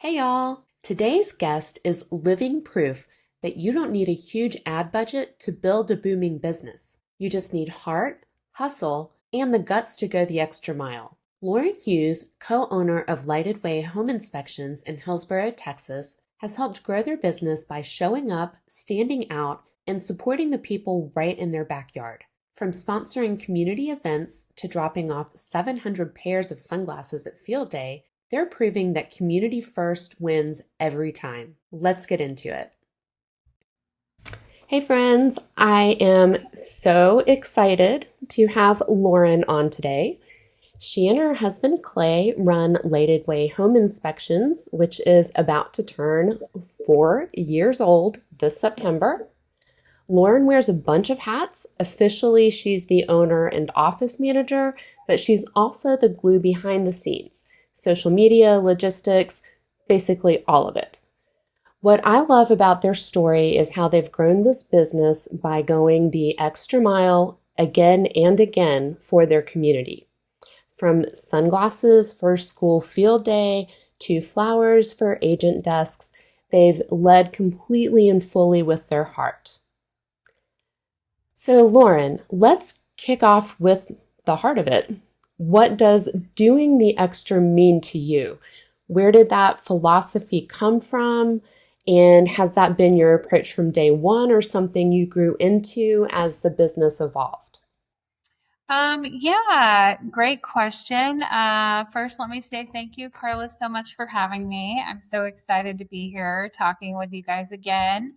Hey y'all! Today's guest is living proof that you don't need a huge ad budget to build a booming business. You just need heart, hustle, and the guts to go the extra mile. Lauren Hughes, co-owner of Lighted Way Home Inspections in Hillsborough, Texas, has helped grow their business by showing up, standing out, and supporting the people right in their backyard. From sponsoring community events to dropping off 700 pairs of sunglasses at Field Day, they're proving that community first wins every time. Let's get into it. Hey friends, I am so excited to have Lauren on today. She and her husband Clay run Lighted Way Home Inspections, which is about to turn 4 years old this September. Lauren wears a bunch of hats. Officially, she's the owner and office manager, but she's also the glue behind the scenes. Social media, logistics, basically all of it. What I love about their story is how they've grown this business by going the extra mile again and again for their community. From sunglasses for school field day to flowers for agent desks, they've led completely and fully with their heart. So Lauren, let's kick off with the heart of it. What does doing the extra mean to you? Where did that philosophy come from? And has that been your approach from day one or something you grew into as the business evolved? Yeah, great question. First, let me say thank you, Carla, so much for having me. I'm so excited to be here talking with you guys again.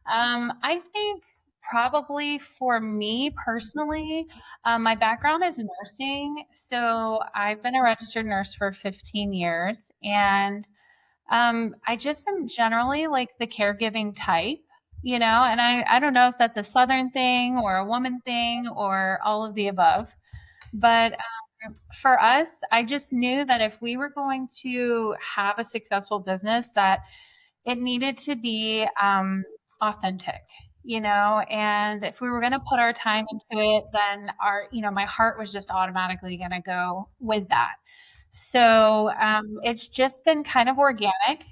I think probably for me personally, my background is nursing. So I've been a registered nurse for 15 years, and I just am generally like the caregiving type, and I don't know if that's a Southern thing or a woman thing or all of the above. But for us, I just knew that if we were going to have a successful business, that it needed to be authentic, and if we were going to put our time into it, then my heart was just automatically going to go with that. So it's just been kind of organic,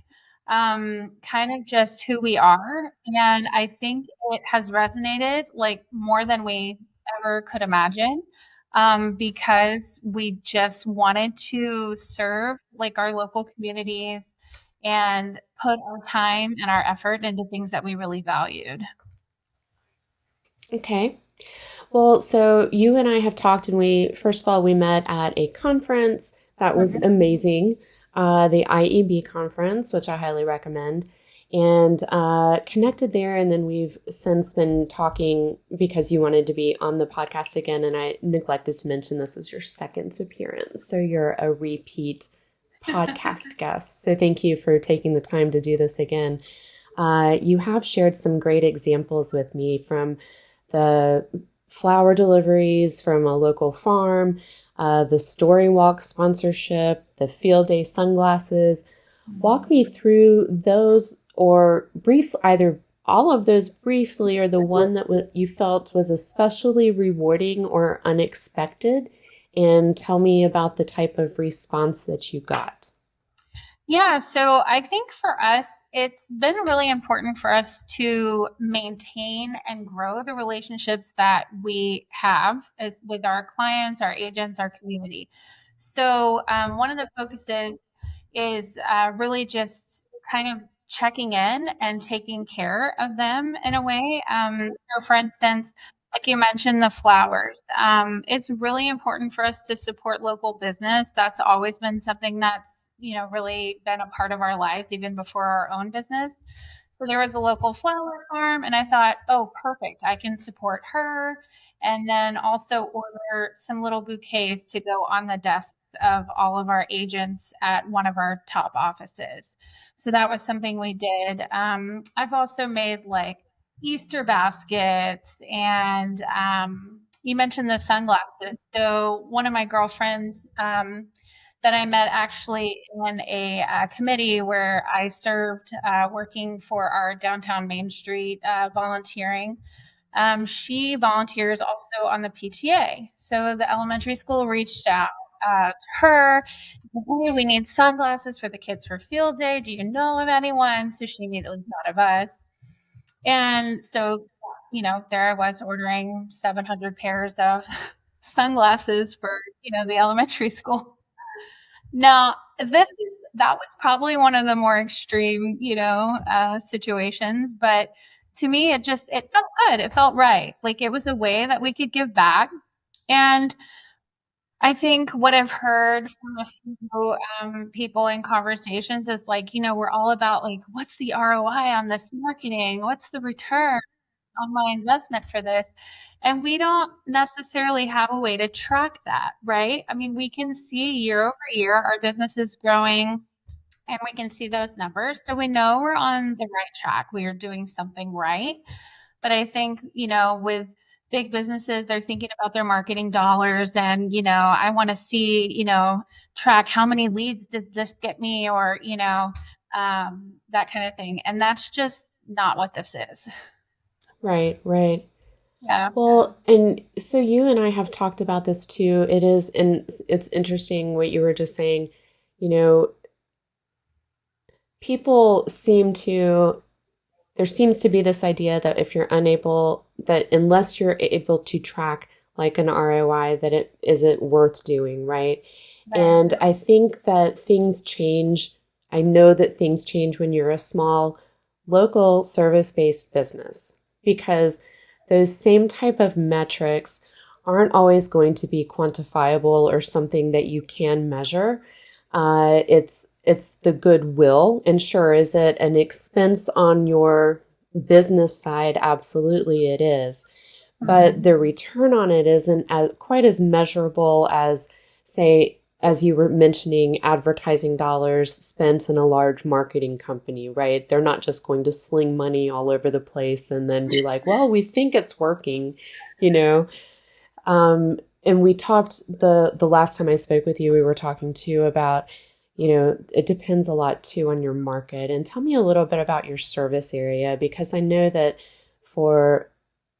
kind of just who we are. And I think it has resonated like more than we ever could imagine, because we just wanted to serve like our local communities and put our time and our effort into things that we really valued. Okay. Well, so you and I have talked, and first of all, we met at a conference that was amazing, the IEB conference, which I highly recommend, and connected there. And then we've since been talking because you wanted to be on the podcast again, and I neglected to mention this is your second appearance. So you're a repeat podcast guest. So thank you for taking the time to do this again. You have shared some great examples with me from the flower deliveries from a local farm, the story walk sponsorship, the field day sunglasses. Walk me through those, or either all of those briefly, or the one that you felt was especially rewarding or unexpected, and tell me about the type of response that you got. Yeah, so I think for us, it's been really important for us to maintain and grow the relationships that we have as with our clients, our agents, our community. So one of the focuses is really just kind of checking in and taking care of them in a way. So for instance, like you mentioned, the flowers. It's really important for us to support local business. That's always been something that's, really been a part of our lives even before our own business. So there was a local flower farm, and I thought, oh, perfect. I can support her and then also order some little bouquets to go on the desks of all of our agents at one of our top offices. So that was something we did. I've also made like Easter baskets, and you mentioned the sunglasses. So one of my girlfriends, that I met actually in a committee where I served, working for our downtown Main Street, volunteering. She volunteers also on the PTA. So the elementary school reached out. to her, "Hey, we need sunglasses for the kids for field day. Do you know of anyone?" So she immediately thought of us. And so, there I was ordering 700 pairs of sunglasses for, the elementary school. Now, that was probably one of the more extreme, situations, but to me, it felt good. It felt right. Like it was a way that we could give back. And I think what I've heard from a few people in conversations is like, we're all about like, what's the ROI on this marketing? What's the return on my investment for this? And we don't necessarily have a way to track that, right? I mean, we can see year over year our business is growing and we can see those numbers. So we know we're on the right track. We are doing something right. But I think, with big businesses, they're thinking about their marketing dollars and, I want to see, track how many leads did this get me or, that kind of thing. And that's just not what this is. Right, right. Yeah. Well, and so you and I have talked about this too. It is, and it's interesting what you were just saying. You know, people seem to, there seems to be this idea that if you're unable, that unless you're able to track like an ROI, that it isn't worth doing, right? Right. And I think that things change. I know that things change when you're a small local service-based business because those same type of metrics aren't always going to be quantifiable or something that you can measure. It's the goodwill. And sure, is it an expense on your business side? Absolutely, it is. But Mhm. the return on it isn't quite as measurable as, say, as you were mentioning, advertising dollars spent in a large marketing company, right? They're not just going to sling money all over the place and then be like, well, we think it's working, you know? And we talked the last time I spoke with you, we were talking too about, it depends a lot too on your market. And tell me a little bit about your service area because I know that for,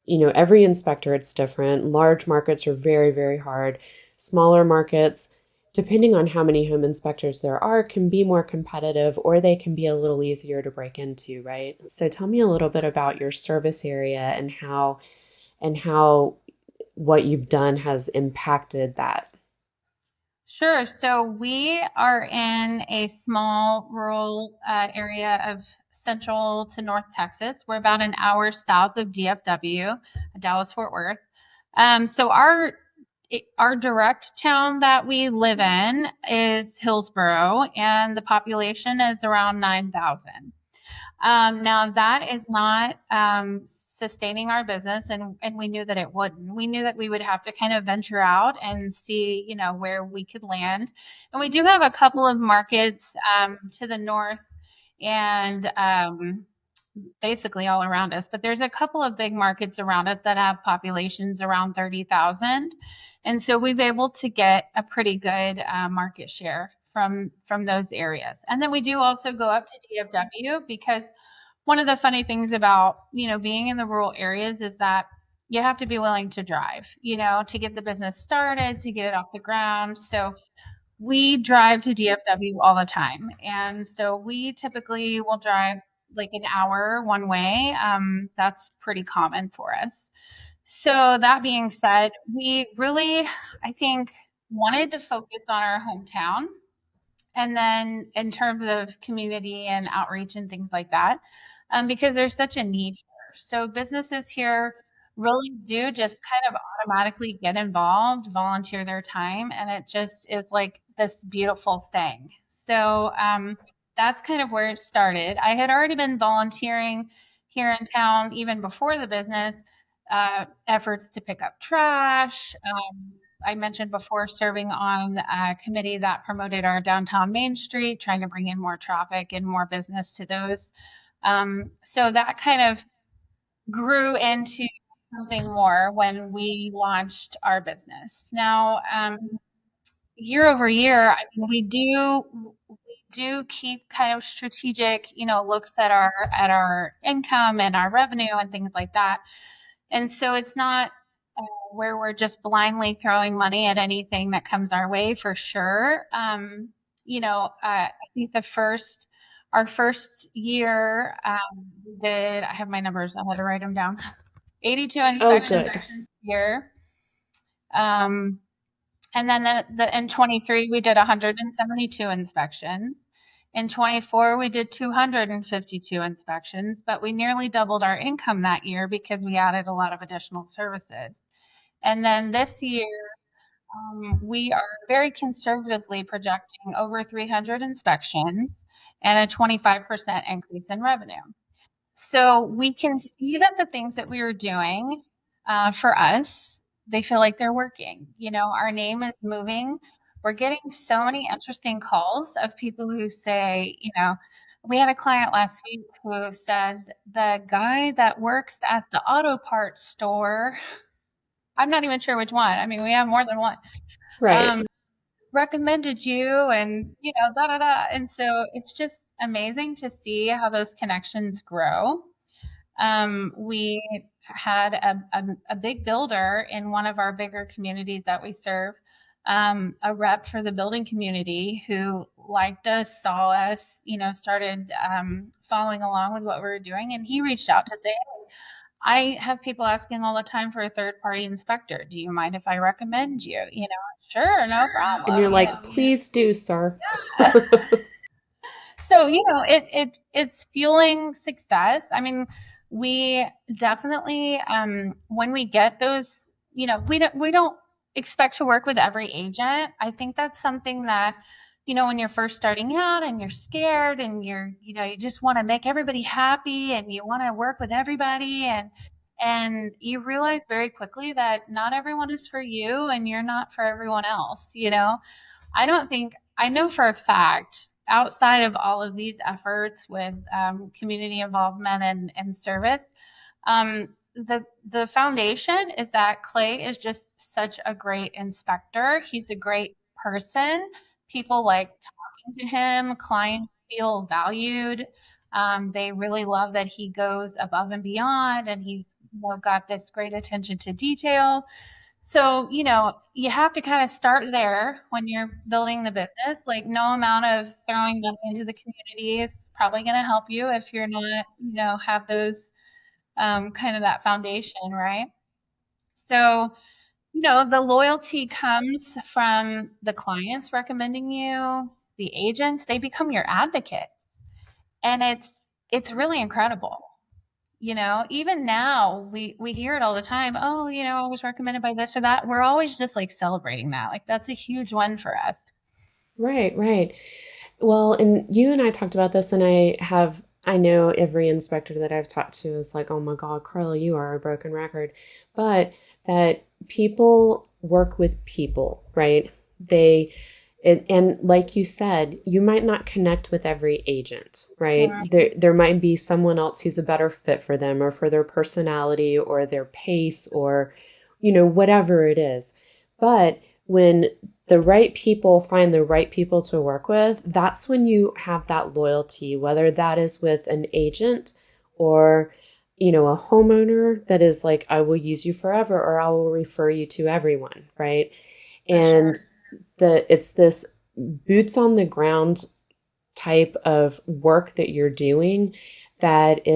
every inspector it's different. Large markets are very, very hard. Smaller markets, depending on how many home inspectors there are, can be more competitive or they can be a little easier to break into, right? So tell me a little bit about your service area and how what you've done has impacted that. Sure. So we are in a small rural area of central to North Texas. We're about an hour south of DFW, Dallas Fort Worth. So our direct town that we live in is Hillsboro, and the population is around 9,000. Now that is not sustaining our business, and we knew that it wouldn't. We knew that we would have to kind of venture out and see, where we could land. And we do have a couple of markets to the north and basically all around us. But there's a couple of big markets around us that have populations around 30,000, and so we've able to get a pretty good market share from those areas. And then we do also go up to DFW because one of the funny things about being in the rural areas is that you have to be willing to drive, to get the business started, to get it off the ground. So we drive to DFW all the time. And so we typically will drive like an hour one way. That's pretty common for us. So that being said, we really, I think, wanted to focus on our hometown. And then in terms of community and outreach and things like that, because there's such a need here. So businesses here really do just kind of automatically get involved, volunteer their time, and it just is like this beautiful thing. So that's kind of where it started. I had already been volunteering here in town even before the business, efforts to pick up trash. I mentioned before serving on a committee that promoted our downtown Main Street, trying to bring in more traffic and more business to those. So that kind of grew into something more when we launched our business. Now, year over year, I mean, we do keep kind of strategic, looks at our income and our revenue and things like that. And so it's not where we're just blindly throwing money at anything that comes our way for sure. I think our first year, we did, I have my numbers, I had to write them down, 82 Oh, inspections good. a year. Um, and then in 23, we did 172 inspections. In 24, we did 252 inspections, but we nearly doubled our income that year because we added a lot of additional services. And then this year, we are very conservatively projecting over 300 inspections and a 25% increase in revenue. So we can see that the things that we are doing for us, they feel like they're working. Our name is moving. We're getting so many interesting calls of people who say, we had a client last week who said the guy that works at the auto parts store, I'm not even sure which one. I mean, we have more than one, Right. um, recommended you and, da da da. And so it's just amazing to see how those connections grow. We had a big builder in one of our bigger communities that we serve, a rep for the building community who liked us, saw us, started following along with what we were doing. And he reached out to say, I have people asking all the time for a third party inspector. Do you mind if I recommend you? Sure, no And you're problem. like, please do, sir. So, it's fueling success. I mean, we definitely, when we get those, we don't expect to work with every agent. I think that's something that, when you're first starting out and you're scared and you just want to make everybody happy and you want to work with everybody, and you realize very quickly that not everyone is for you and you're not for everyone else. I don't think, I know for a fact, outside of all of these efforts with community involvement and service, the foundation is that Clay is just such a great inspector. He's a great person. People like talking to him. Clients feel valued. They really love that he goes above and beyond, and he's got this great attention to detail. So, you have to kind of start there when you're building the business. Like, no amount of throwing money into the community is probably going to help you if you're not, have those kind of that foundation, right? So, the loyalty comes from the clients recommending you, the agents, they become your advocate. And it's really incredible. Even now we hear it all the time. Oh, I was recommended by this or that. We're always just like celebrating that. Like that's a huge one for us. Right, right. Well, and you and I talked about this, and I know every inspector that I've talked to is like, oh my God, Carla, you are a broken record. But that people work with people, right? And like you said, you might not connect with every agent, right? Right. There might be someone else who's a better fit for them or for their personality or their pace or, whatever it is. But when the right people find the right people to work with, that's when you have that loyalty, whether that is with an agent or, a homeowner that is like, I will use you forever or I will refer you to everyone, right? For And sure. it's this boots on the ground type of work that you're doing that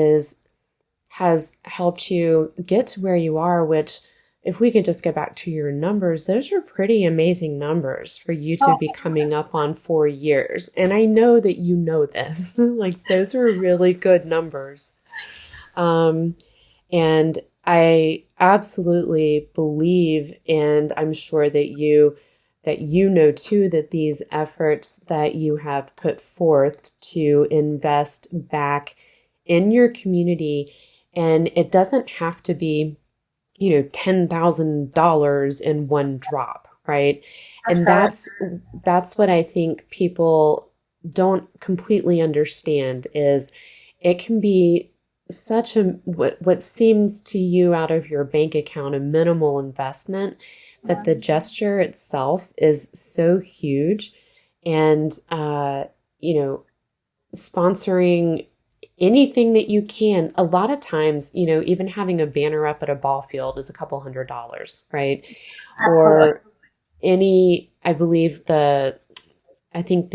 has helped you get to where you are, which if we could just go back to your numbers, those are pretty amazing numbers for you to Oh, be coming up on 4 years. And I know that you know this, like those are really good numbers. Um, and I absolutely believe, and I'm sure that you know too, that these efforts that you have put forth to invest back in your community, and it doesn't have to be, $10,000 in one drop, right? for And sure. that's what I think people don't completely understand is it can be such a what seems to you out of your bank account a minimal investment, but Yeah. the gesture itself is so huge. And you know, sponsoring anything that you can. A lot of times, even having a banner up at a ball field is a couple $100s, right? Absolutely. Or I believe I think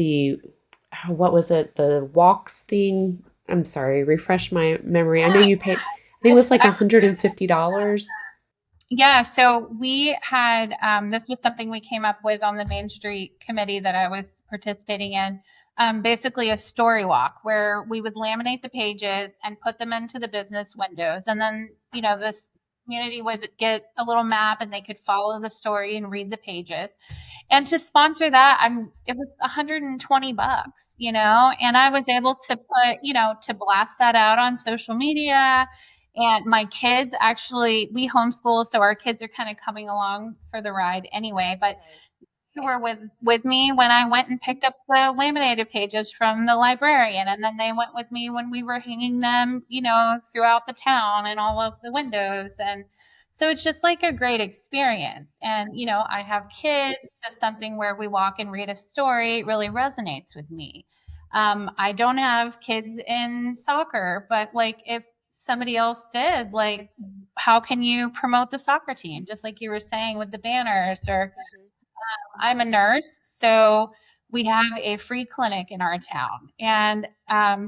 what was it, the walks thing? I'm sorry, refresh my memory. I know you paid, I think it was like $150. Yeah, so we had this was something we came up with on the Main Street committee that I was participating in. Basically, a story walk where we would laminate the pages and put them into the business windows, and then this community would get a little map and they could follow the story and read the pages. And to sponsor that, it was $120, and I was able to to blast that out on social media. And my kids actually, we homeschool, so our kids are kind of coming along for the ride anyway. But who were with me when I went and picked up the laminated pages from the librarian, and then they went with me when we were hanging them, throughout the town and all of the windows. And so it's just like a great experience. And I have kids, just something where we walk and read a story really resonates with me. I don't have kids in soccer, but like if somebody else did, like how can you promote the soccer team, just like you were saying with the banners? Or I'm a nurse, so we have a free clinic in our town. And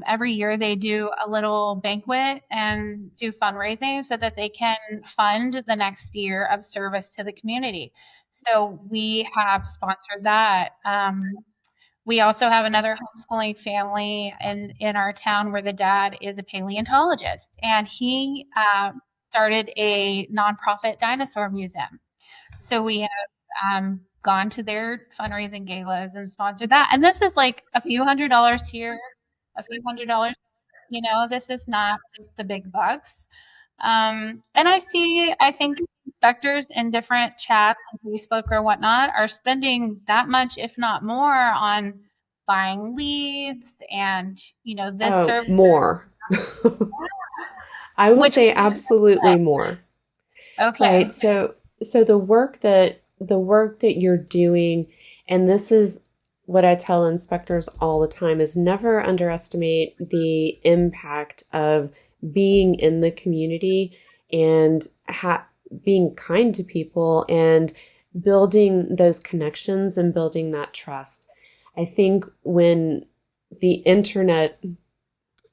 every year they do a little banquet and do fundraising so that they can fund the next year of service to the community. So we have sponsored that. We also have another homeschooling family in our town where the dad is a paleontologist, and he started a nonprofit dinosaur museum. So we gone to their fundraising galas and sponsored that. And this is like a few $100s here, a few $100. This is not the big bucks. And I think inspectors in different chats on Facebook or whatnot are spending that much, if not more, on buying leads and, this Oh, service, more. I will which, say absolutely more. Right. okay. So the work that you're doing, and this is what I tell inspectors all the time, is never underestimate the impact of being in the community and being kind to people and building those connections and building that trust. I think when the internet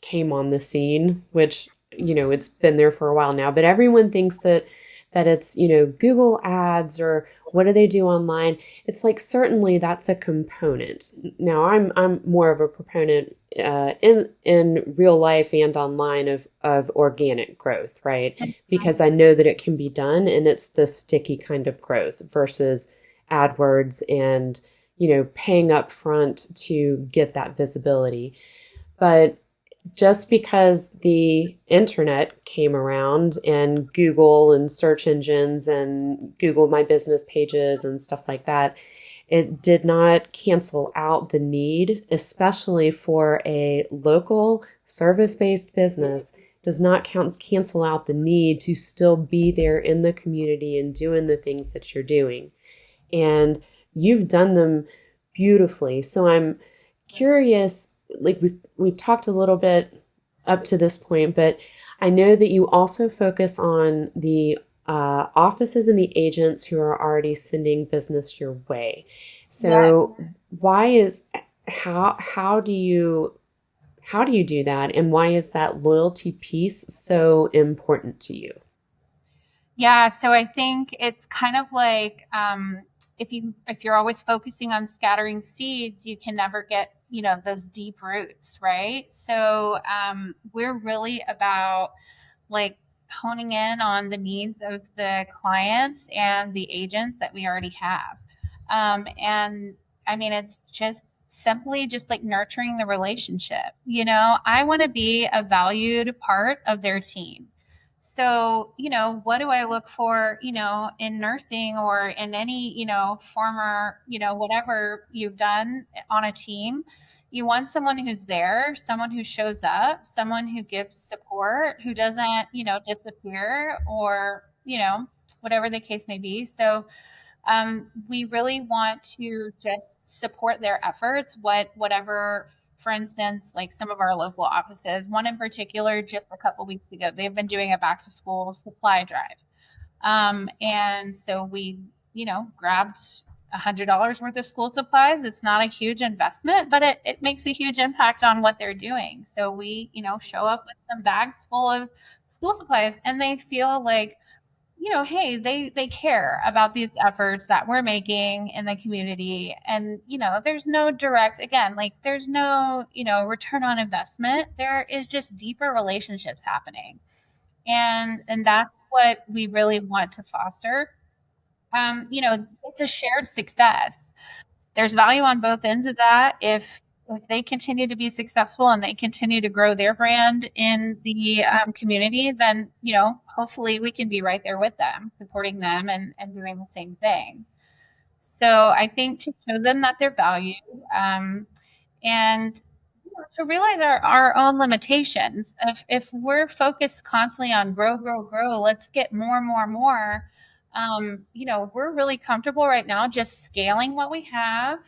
came on the scene, which, it's been there for a while now, but everyone thinks that it's, Google ads or what do they do online? It's like certainly that's a component. Now I'm more of a proponent in real life and online of organic growth, right? Because I know that it can be done and it's the sticky kind of growth versus AdWords and paying up front to get that visibility. But just because the internet came around and Google and search engines and Google My Business pages and stuff like that, it did not cancel out the need, especially for a local service-based business, does not cancel out the need to still be there in the community and doing the things that you're doing. And you've done them beautifully. So I'm curious, like we've talked a little bit up to this point, but I know that you also focus on the offices and the agents who are already sending business your way. Yeah. So why is how do you do that, and why is that loyalty piece so important to you? Yeah, so I think it's kind of like if you're always focusing on scattering seeds, you can never get those deep roots, right? So we're really about like honing in on the needs of the clients and the agents that we already have. And I mean, it's just simply just like nurturing the relationship. I want to be a valued part of their team. So, what do I look for, in nursing or in any, former, whatever you've done on a team? You want someone who's there, someone who shows up, someone who gives support, who doesn't, disappear or, whatever the case may be. So, we really want to just support their efforts, whatever for instance, like some of our local offices, one in particular, just a couple weeks ago, they've been doing a back to school supply drive. And so we, grabbed $100 worth of school supplies. It's not a huge investment, but it makes a huge impact on what they're doing. So we, show up with some bags full of school supplies, and they feel like, hey, they care about these efforts that we're making in the community. And, there's no direct, again, like there's no, return on investment. There is just deeper relationships happening. And that's what we really want to foster. It's a shared success. There's value on both ends of that. If they continue to be successful and they continue to grow their brand in the community, then hopefully we can be right there with them, supporting them and doing the same thing. So I think to show them that they're valued, and to realize our own limitations. If we're focused constantly on grow, grow, grow, let's get more and more and more. We're really comfortable right now just scaling what we have,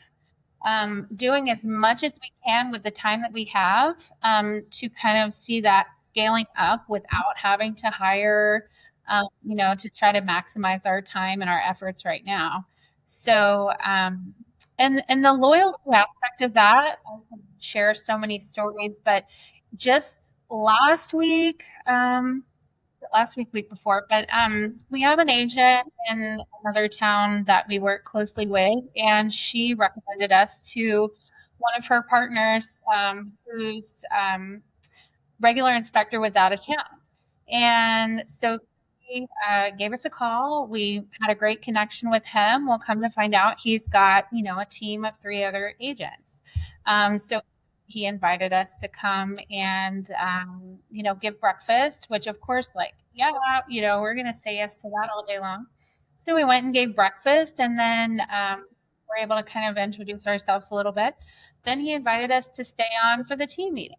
doing as much as we can with the time that we have, to kind of see that scaling up without having to hire, to try to maximize our time and our efforts right now. So, and the loyalty aspect of that, I could share so many stories, but just week before, but we have an agent in another town that we work closely with, and she recommended us to one of her partners, whose regular inspector was out of town. And so he gave us a call. We had a great connection with him. We'll come to find out he's got, a team of 3 other agents. So he invited us to come and, give breakfast, which of course, like, yeah, we're going to say yes to that all day long. So we went and gave breakfast, and then we're able to kind of introduce ourselves a little bit. Then he invited us to stay on for the team meeting.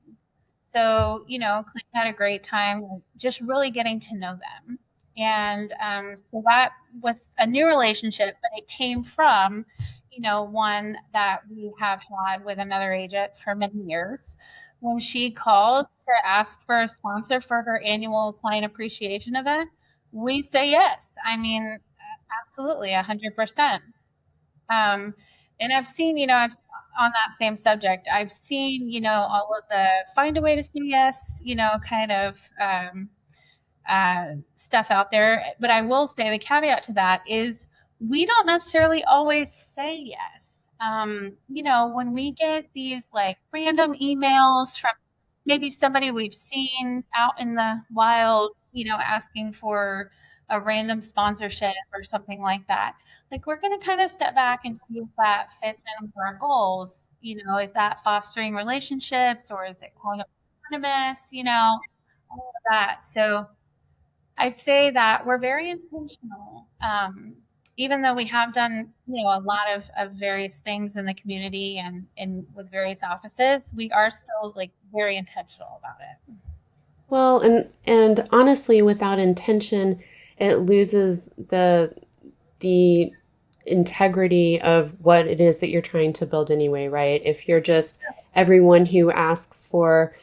So, Clint had a great time just really getting to know them. And so that was a new relationship, but it came from, one that we have had with another agent for many years. When she called to ask for a sponsor for her annual client appreciation event, we say yes. I mean, absolutely, 100%. Um, and I've seen, on that same subject, I've seen, all of the find a way to say yes, kind of stuff out there. But I will say the caveat to that is we don't necessarily always say yes. When we get these like random emails from maybe somebody we've seen out in the wild, asking for a random sponsorship or something like that. Like we're going to kind of step back and see if that fits in with our goals. Is that fostering relationships, or is it kind of anonymous, all of that. So I'd say that we're very intentional. Even though we have done, a lot of various things in the community and with various offices, we are still like very intentional about it. Well, and honestly, without intention, it loses the integrity of what it is that you're trying to build anyway, right? If you're just everyone who asks for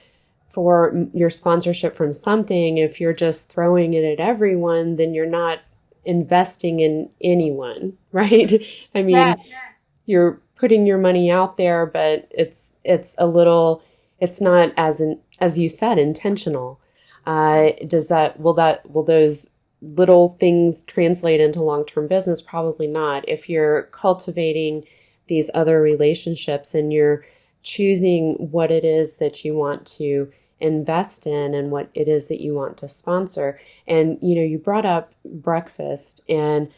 your sponsorship from something, if you're just throwing it at everyone, then you're not investing in anyone, right? I Yeah. mean, you're putting your money out there, but it's a little, it's not as you said, intentional. Does that will those little things translate into long-term business? Probably not. If you're cultivating these other relationships and you're choosing what it is that you want to invest in and what it is that you want to sponsor. And you brought up breakfast, and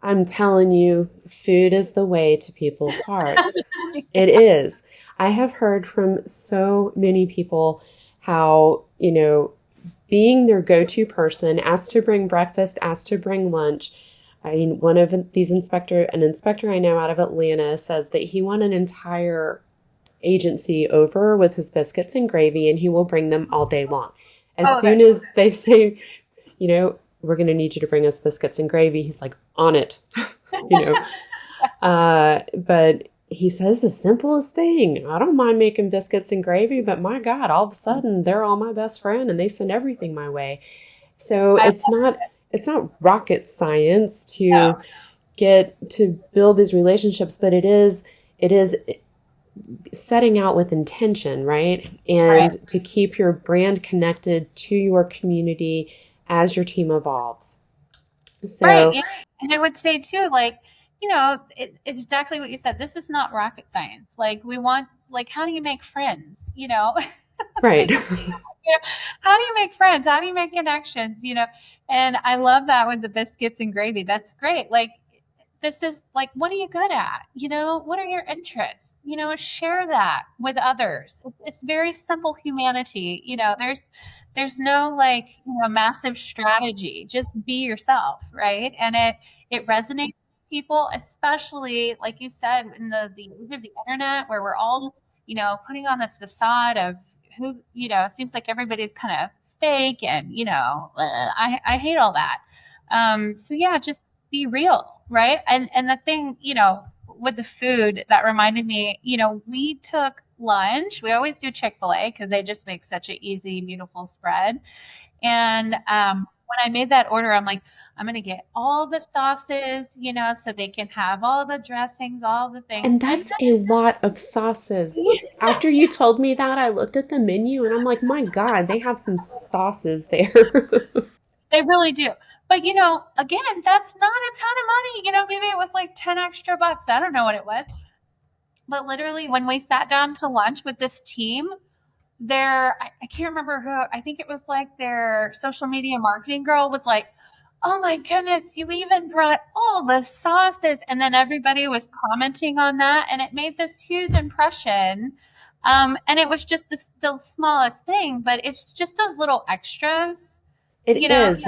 I'm telling you, food is the way to people's hearts. It is. I have heard from so many people how, being their go-to person, asked to bring breakfast, asked to bring lunch. I mean, an inspector I know out of Atlanta says that he won an entire agency over with his biscuits and gravy, and he will bring them all day long. As Oh, soon that's as they say, we're going to need you to bring us biscuits and gravy, he's like, on it, you know. But he says the simplest thing. I don't mind making biscuits and gravy, but my God, all of a sudden they're all my best friend and they send everything my way. So I it's not rocket science to know. get to build these relationships, but it is setting out with intention, right? And Right. to keep your brand connected to your community as your team evolves. Right. So, And I would say too, like, it's exactly what you said. This is not rocket science. Like we want, like, how do you make friends? right. Like, how do you make friends? How do you make connections? And I love that with the biscuits and gravy. That's great. Like, this is like, what are you good at? What are your interests? Share that with others. It's very simple humanity. There's no, like, massive strategy. Just be yourself, right? And it resonates with people, especially like you said, in the age of the internet, where we're all, putting on this facade of who, it seems like everybody's kind of fake, and I hate all that. So yeah, just be real, right? And the thing, with the food, that reminded me, we took lunch. We always do Chick-fil-A because they just make such an easy, beautiful spread. And when I made that order, I'm like, I'm gonna get all the sauces, so they can have all the dressings, all the things. And And that's a lot of sauces. After you told me that, I looked at the menu and I'm like, my God, they have some sauces there. they really do. But again, that's not a ton of money. Maybe it was like 10 extra bucks. I don't know what it was. But literally, when we sat down to lunch with this team, I can't remember who, I think it was like their social media marketing girl was like, oh my goodness, you even brought all the sauces. And then everybody was commenting on that. And it made this huge impression. And it was just the smallest thing, but it's just those little extras, It you know? is.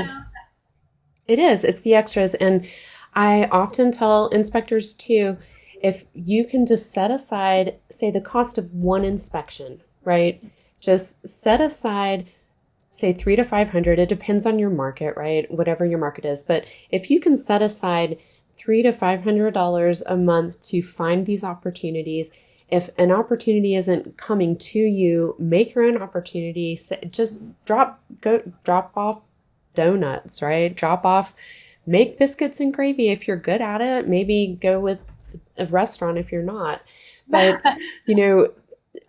It is. It's the extras. And I often tell inspectors too, if you can just set aside, say, the cost of one inspection, right? Just set aside, say, 3 to 500. It depends on your market, right? Whatever your market is. But if you can set aside $300 to $500 a month to find these opportunities, if an opportunity isn't coming to you, make your own opportunity. Just drop off donuts, right? Drop off, make biscuits and gravy if you're good at it. Maybe go with a restaurant if you're not. But, you know,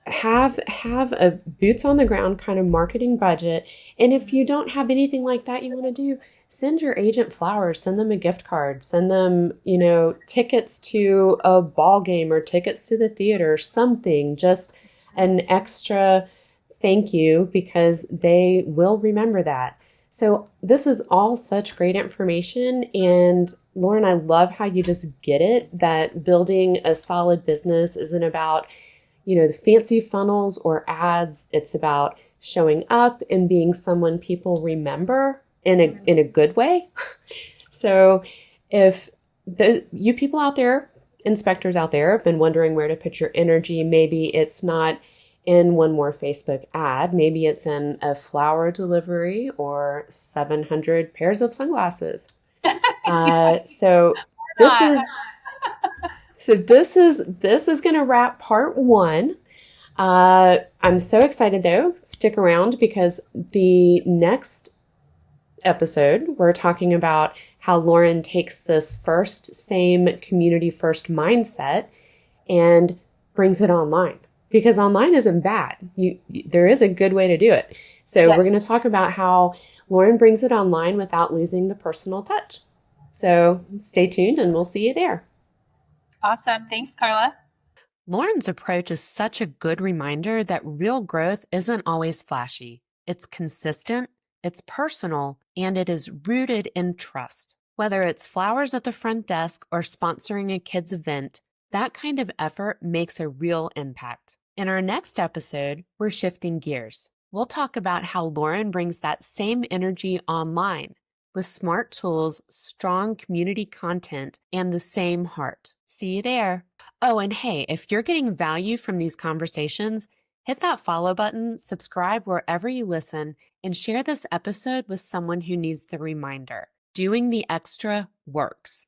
have a boots on the ground kind of marketing budget. And if you don't have anything like that you want to do, send your agent flowers, send them a gift card, send them, tickets to a ball game or tickets to the theater, something, just an extra thank you, because they will remember that. So this is all such great information. And Lauren, I love how you just get it that building a solid business isn't about, the fancy funnels or ads. It's about showing up and being someone people remember in a good way. So if you people out there, inspectors out there, have been wondering where to put your energy, maybe it's not in one more Facebook ad. Maybe it's in a flower delivery or 700 pairs of sunglasses. Uh, so this Not. is this is going to wrap part one. I'm so excited though. Stick around because the next episode, we're talking about how Lauren takes this first, same community first mindset and brings it online. Because online isn't bad. There is a good way to do it. So we're Yes. going to talk about how Lauren brings it online without losing the personal touch. So stay tuned and we'll see you there. Awesome. Thanks, Carla. Lauren's approach is such a good reminder that real growth isn't always flashy. It's consistent, it's personal, and it is rooted in trust. Whether it's flowers at the front desk or sponsoring a kid's event, that kind of effort makes a real impact. In our next episode, we're shifting gears. We'll talk about how Lauren brings that same energy online with smart tools, strong community content, and the same heart. See you there. Oh, and hey, if you're getting value from these conversations, hit that follow button, subscribe wherever you listen, and share this episode with someone who needs the reminder. Doing the extra works.